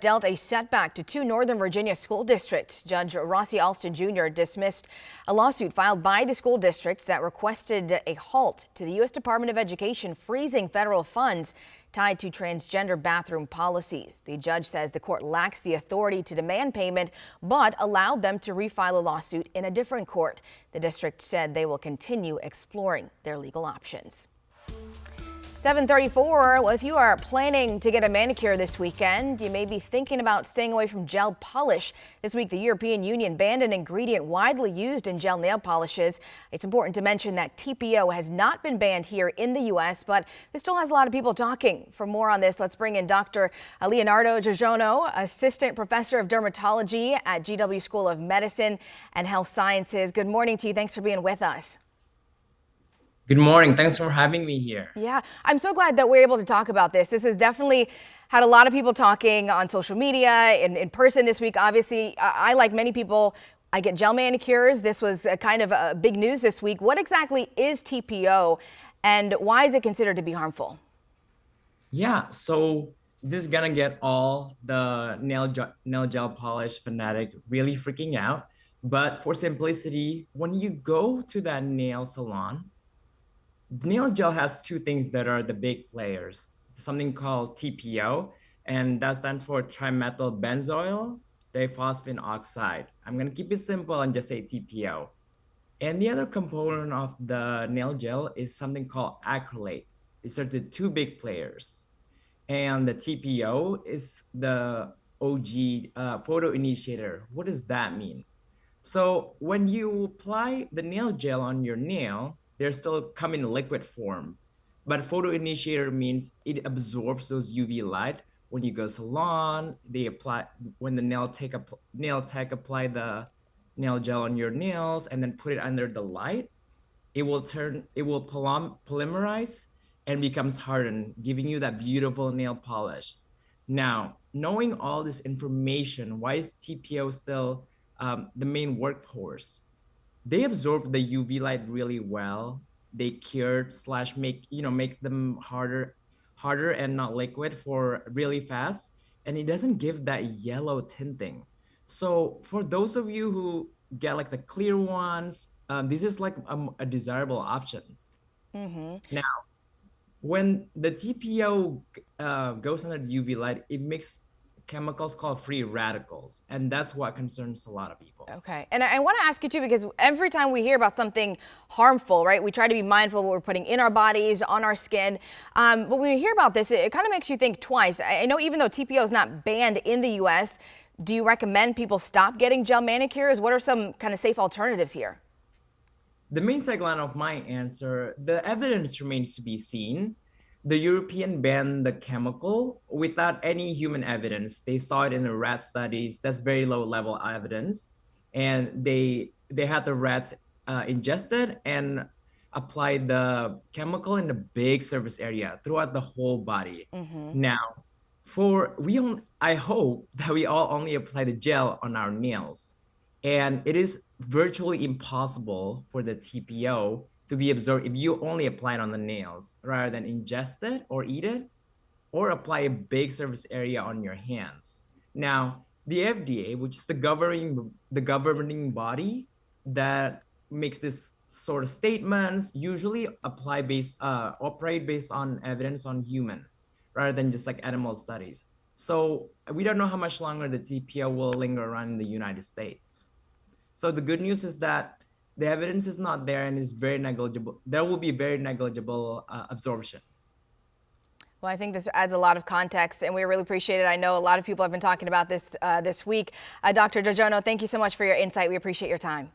Dealt a setback to two Northern Virginia school districts. Judge Rossi Alston Jr. dismissed a lawsuit filed by the school districts that requested a halt to the U.S. Department of Education freezing federal funds tied to transgender bathroom policies. The judge says the court lacks the authority to demand payment, but allowed them to refile a lawsuit in a different court. The district said they will continue exploring their legal options. 7:34. Well, if you are planning to get a manicure this weekend, you may be thinking about staying away from gel polish. This week, the European Union banned an ingredient widely used in gel nail polishes. It's important to mention that TPO has not been banned here in the U.S., but this still has a lot of people talking. For more on this, let's bring in Dr. Leonardo Tjahjono, Assistant Professor of Dermatology at GW School of Medicine and Health Sciences. Good morning to you. Thanks for being with us. Good morning. Thanks for having me here. Yeah, I'm so glad that we're able to talk about this. This has definitely had a lot of people talking on social media, in person this week. Obviously, I, like many people, I get gel manicures. This was kind of a big news this week. What exactly is TPO and why is it considered to be harmful? Yeah, so this is gonna get all the nail gel polish fanatic really freaking out. But for simplicity, when you go to that nail salon, nail gel has two things that are the big players. Something called TPO, and that stands for trimethyl benzoyl diphosphine oxide. I'm gonna keep it simple and just say TPO. And the other component of the nail gel is something called acrylate. These are the two big players. And the TPO is the OG photo initiator. What does that mean? So when you apply the nail gel on your nail, they're still come in liquid form. But photo initiator means it absorbs those UV light. When you go salon, they apply when the nail tech apply the nail gel on your nails and then put it under the light, it will polymerize and becomes hardened, giving you that beautiful nail polish. Now, knowing all this information, why is TPO still the main workhorse? They absorb the UV light really well. They cured slash make them harder and not liquid for really fast, and it doesn't give that yellow tinting. So for those of you who get like the clear ones, this is like a desirable options. Now, when the TPO goes under the UV light, it makes chemicals called free radicals, and that's what concerns a lot of people. Okay, and I want to ask you too, because every time we hear about something harmful, right, we try to be mindful of what we're putting in our bodies, on our skin. But when we hear about this, it kind of makes you think twice. I know even though TPO is not banned in the U.S., do you recommend people stop getting gel manicures? What are some kind of safe alternatives here? The main tagline of my answer, the evidence remains to be seen. The European banned the chemical without any human evidence. They saw it in the rat studies. That's very low level evidence. And they had the rats ingested and applied the chemical in the big surface area throughout the whole body. Now, I hope that we all only apply the gel on our nails. And it is virtually impossible for the TPO to be absorbed if you only apply it on the nails rather than ingest it or eat it or apply a big surface area on your hands. Now, the FDA, which is the governing body that makes this sort of statements, usually operate based on evidence on human rather than just like animal studies. So we don't know how much longer the TPO will linger around in the United States. So the good news is that the evidence is not there and is very negligible. There will be very negligible absorption. Well, I think this adds a lot of context, and we really appreciate it. I know a lot of people have been talking about this this week. Dr. Tjahjono, thank you so much for your insight. We appreciate your time.